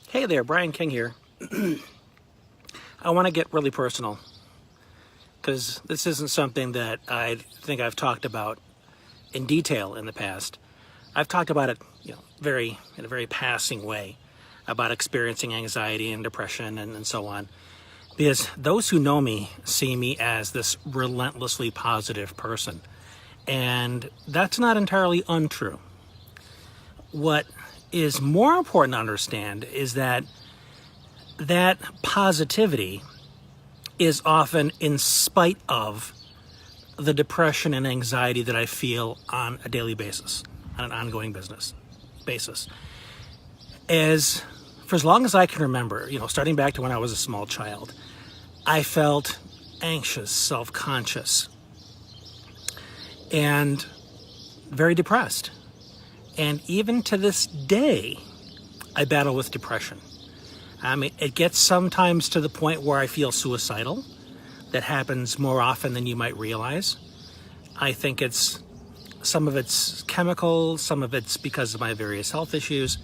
Hey there, Brian King here. I want to get really personal because this isn't something that I think I've talked about in detail in the past. I've talked about it, in a very passing way about experiencing anxiety and depression and so on. Because those who know me see me as this relentlessly positive person. And that's not entirely untrue. What is more important to understand is that positivity is often in spite of the depression and anxiety that I feel on a daily basis, on an ongoing basis. For as long as I can remember, starting back to when I was a small child, I felt anxious, self-conscious, and very depressed. And even to this day, I battle with depression. It gets sometimes to the point where I feel suicidal. That happens more often than you might realize. I think some of it's chemical, some of it's because of my various health issues.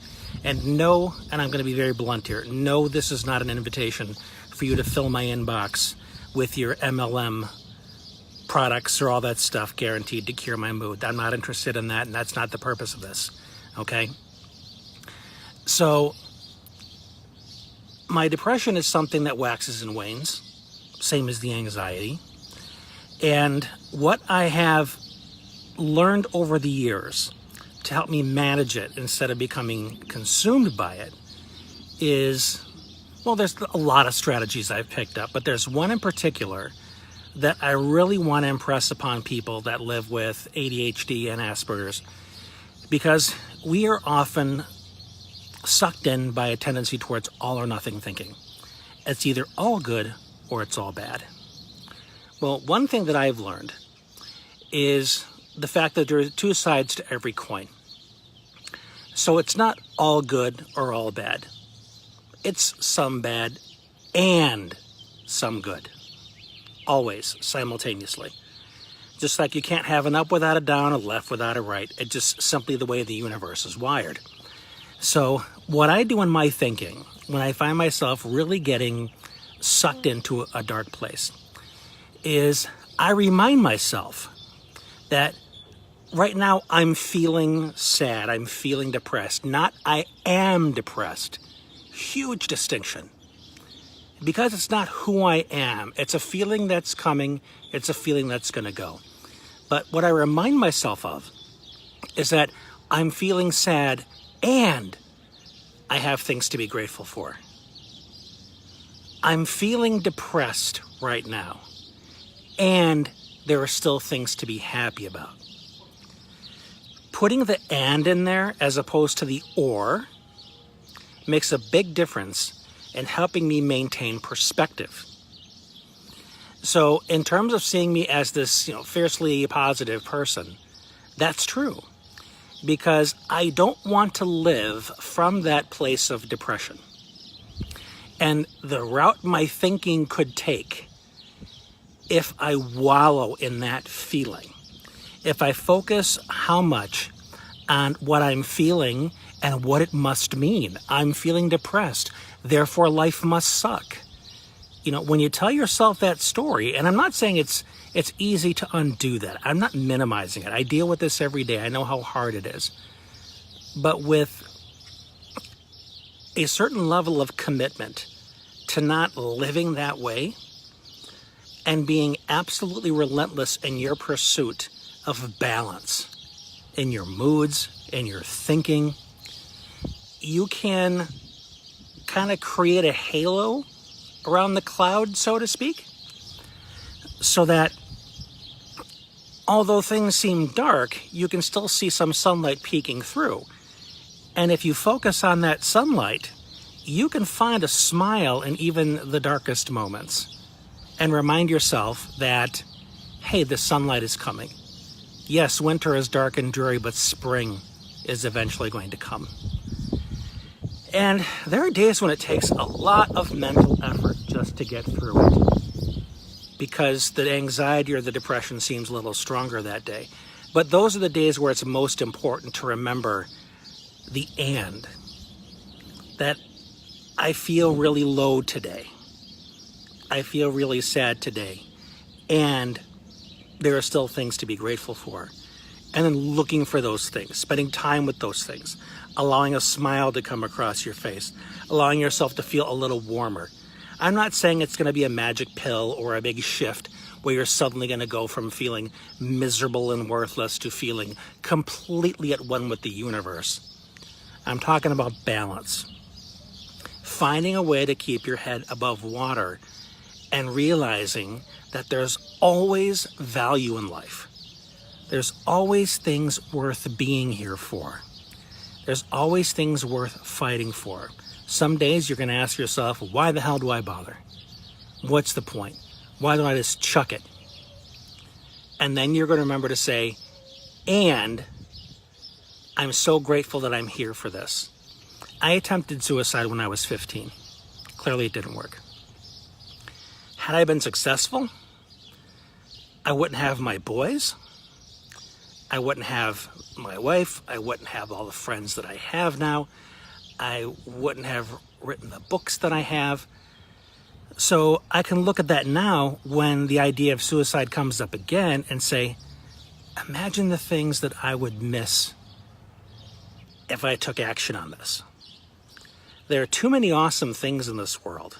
And no, and I'm going to be very blunt here, no, this is not an invitation for you to fill my inbox with your MLM products or all that stuff guaranteed to cure my mood. I'm not interested in that, and that's not the purpose of this, okay? So, my depression is something that waxes and wanes, same as the anxiety. And what I have learned over the years to help me manage it instead of becoming consumed by it is, there's a lot of strategies I've picked up, but there's one in particular that I really want to impress upon people that live with ADHD and Asperger's, because we are often sucked in by a tendency towards all or nothing thinking. It's either all good or it's all bad. Well, one thing that I've learned is the fact that there are two sides to every coin. So it's not all good or all bad. It's some bad and some good. Always, simultaneously. Just like you can't have an up without a down, a left without a right. It's just simply the way the universe is wired. So what I do in my thinking, when I find myself really getting sucked into a dark place, is I remind myself that right now I'm feeling sad, I'm feeling depressed, not I am depressed. Huge distinction. Because it's not who I am. It's a feeling that's coming. It's a feeling that's going to go. But what I remind myself of is that I'm feeling sad and I have things to be grateful for. I'm feeling depressed right now and there are still things to be happy about. Putting the and in there as opposed to the or makes a big difference and helping me maintain perspective. So in terms of seeing me as this, fiercely positive person, that's true. Because I don't want to live from that place of depression. And the route my thinking could take, if I wallow in that feeling, if I focus how much on what I'm feeling and what it must mean. I'm feeling depressed, therefore life must suck. When you tell yourself that story, and I'm not saying it's easy to undo that. I'm not minimizing it. I deal with this every day. I know how hard it is. But with a certain level of commitment to not living that way and being absolutely relentless in your pursuit of balance in your moods, in your thinking, you can kind of create a halo around the cloud, so to speak, so that although things seem dark, you can still see some sunlight peeking through. And if you focus on that sunlight, you can find a smile in even the darkest moments and remind yourself that, hey, the sunlight is coming. Yes, winter is dark and dreary, but spring is eventually going to come. And there are days when it takes a lot of mental effort just to get through it, because the anxiety or the depression seems a little stronger that day. But those are the days where it's most important to remember the and. That I feel really low today. I feel really sad today. And there are still things to be grateful for. And then looking for those things, spending time with those things, allowing a smile to come across your face, allowing yourself to feel a little warmer. I'm not saying it's going to be a magic pill or a big shift where you're suddenly going to go from feeling miserable and worthless to feeling completely at one with the universe. I'm talking about balance. Finding a way to keep your head above water and realizing that there's always value in life. There's always things worth being here for. There's always things worth fighting for. Some days you're going to ask yourself, why the hell do I bother? What's the point? Why don't I just chuck it? And then you're going to remember to say, and I'm so grateful that I'm here for this. I attempted suicide when I was 15. Clearly it didn't work. Had I been successful, I wouldn't have my boys. I wouldn't have my wife. I wouldn't have all the friends that I have now. I wouldn't have written the books that I have. So I can look at that now when the idea of suicide comes up again and say, imagine the things that I would miss if I took action on this. There are too many awesome things in this world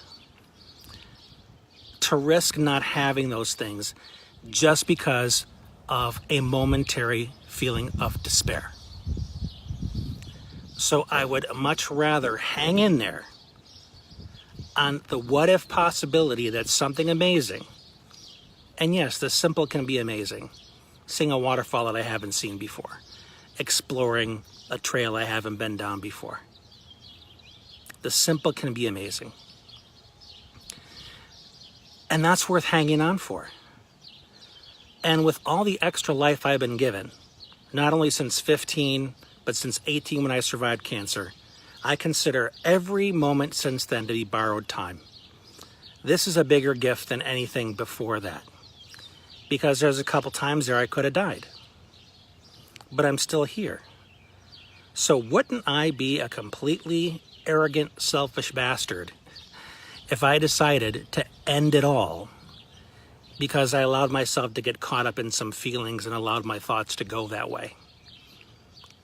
to risk not having those things just because of a momentary feeling of despair. So I would much rather hang in there on the what if possibility that something amazing, and yes, the simple can be amazing, seeing a waterfall that I haven't seen before, exploring a trail I haven't been down before. The simple can be amazing. And that's worth hanging on for. And with all the extra life I've been given, not only since 15, but since 18 when I survived cancer, I consider every moment since then to be borrowed time. This is a bigger gift than anything before that. Because there's a couple times there I could have died. But I'm still here. So wouldn't I be a completely arrogant, selfish bastard if I decided to end it all because I allowed myself to get caught up in some feelings and allowed my thoughts to go that way?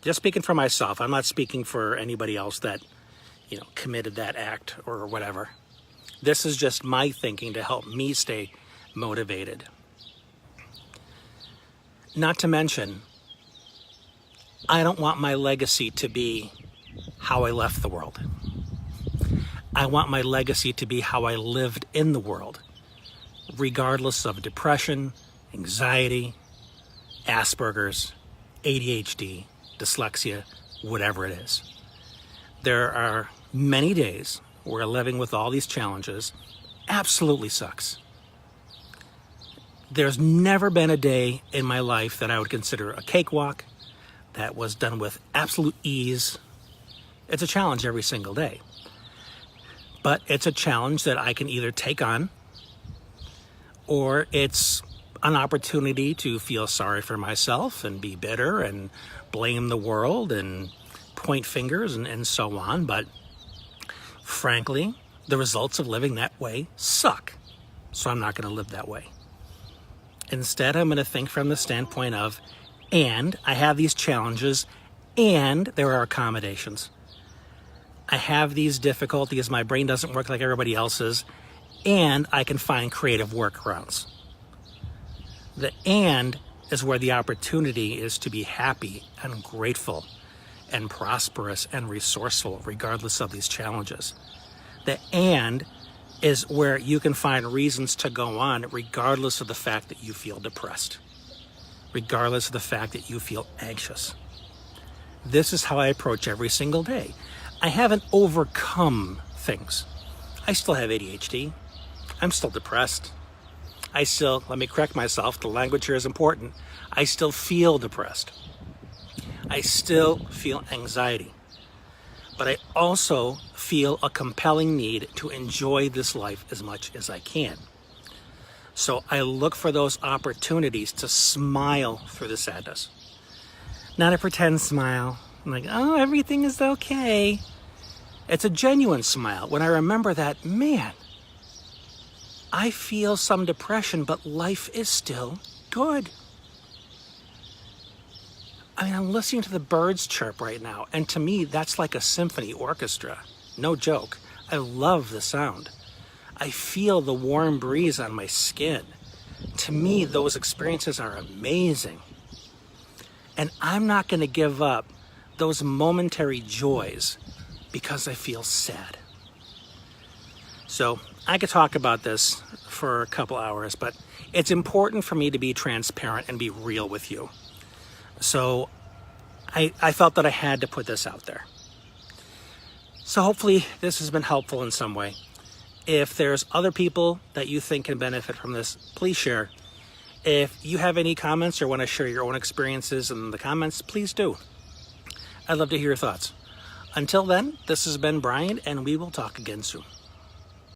Just speaking for myself. I'm not speaking for anybody else that, committed that act or whatever. This is just my thinking to help me stay motivated. Not to mention, I don't want my legacy to be how I left the world. I want my legacy to be how I lived in the world, regardless of depression, anxiety, Asperger's, ADHD, dyslexia, whatever it is. There are many days where living with all these challenges absolutely sucks. There's never been a day in my life that I would consider a cakewalk, that was done with absolute ease. It's a challenge every single day. But it's a challenge that I can either take on, or it's an opportunity to feel sorry for myself and be bitter and blame the world and point fingers and so on. But frankly, the results of living that way suck. So I'm not going to live that way. Instead, I'm going to think from the standpoint of, and I have these challenges, and there are accommodations. I have these difficulties, my brain doesn't work like everybody else's, and I can find creative workarounds. The and is where the opportunity is to be happy and grateful and prosperous and resourceful regardless of these challenges. The and is where you can find reasons to go on regardless of the fact that you feel depressed, regardless of the fact that you feel anxious. This is how I approach every single day. I haven't overcome things. I still have ADHD. I'm still depressed. Let me correct myself, the language here is important. I still feel depressed. I still feel anxiety. But I also feel a compelling need to enjoy this life as much as I can. So I look for those opportunities to smile through the sadness. Not a pretend smile. I'm like, oh, everything is okay. It's a genuine smile when I remember that, man, I feel some depression, but life is still good. I mean, I'm listening to the birds chirp right now, and to me, that's like a symphony orchestra. No joke. I love the sound. I feel the warm breeze on my skin. To me, those experiences are amazing. And I'm not going to give up those momentary joys because I feel sad. So I could talk about this for a couple hours, but it's important for me to be transparent and be real with you. So I felt that I had to put this out there. So hopefully this has been helpful in some way. If there's other people that you think can benefit from this, please share. If you have any comments or want to share your own experiences in the comments, please do. I'd love to hear your thoughts. Until then, this has been Brian, and we will talk again soon.